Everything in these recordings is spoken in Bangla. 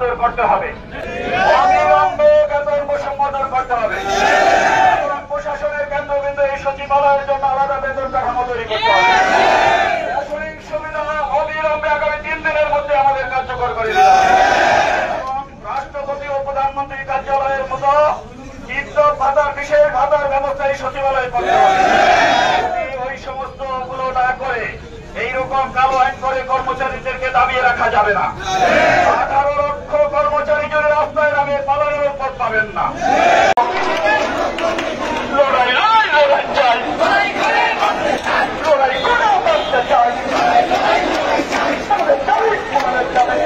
দূর করতে হবে, অবিলম্বে বেতন বৈষম্য দূর করতে হবে। প্রশাসনের কেন্দ্রবিন্দু এই সচিবালয়ের জন্য আলাদা বেতন কাঠামো তৈরি করতে হবে। প্রশাসনিক সুবিধা অবিলম্বে আগামী 3 দিনের মধ্যে আমাদের কার্যকর করে দিতে হবে এবং রাষ্ট্রপতি ও প্রধানমন্ত্রী কার্যালয়ের মতো বিদ্যুৎ ভাতার বিশেষ ভাতার ব্যবস্থা এই সচিবালয়ে করতে হবে। ওই সমস্ত গুলো না করে এইরকম কালো আইন করে কর্মচারীদেরকে দাবিয়ে রাখা যাবে না। 18 লক্ষ কর্মচারী যদি রাস্তায় নামে পালানোর পথ পাবেন না। লড়াই লড়াই চাই, লড়াই করে বাঁচতে চাই, আমাদের দাবি আমাদের দাবি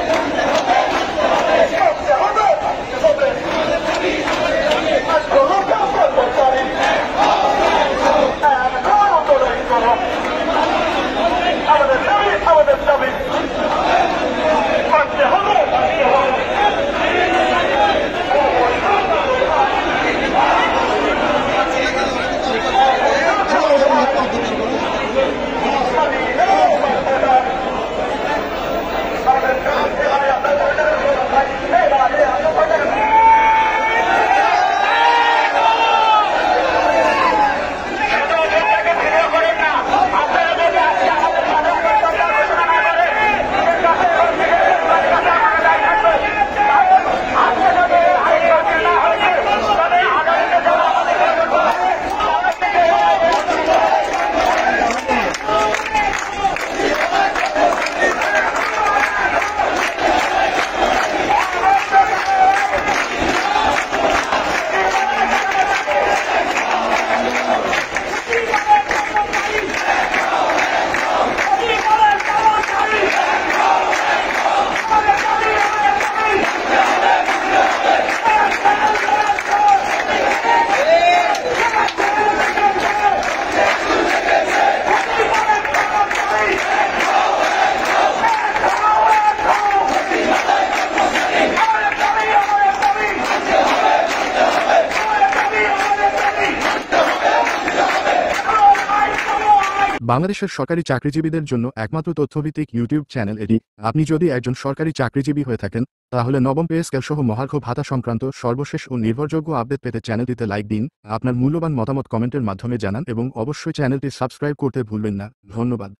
বাংলাদেশের সরকারি চাকরিজীবীদের জন্য একমাত্র তথ্যভিত্তিক ইউটিউব চ্যানেল এটি। আপনি যদি একজন সরকারি চাকরিজীবী হয়ে থাকেন তাহলে নবম পে স্কেল সহ মহার্ঘ ভাতা সংক্রান্ত সর্বশেষ ও নির্ভরযোগ্য আপডেট পেতে চ্যানেলটিতে লাইক দিন, আপনার মূল্যবান মতামত কমেন্টের মাধ্যমে জানান এবং অবশ্যই চ্যানেলটি সাবস্ক্রাইব করতে ভুলবেন না। ধন্যবাদ।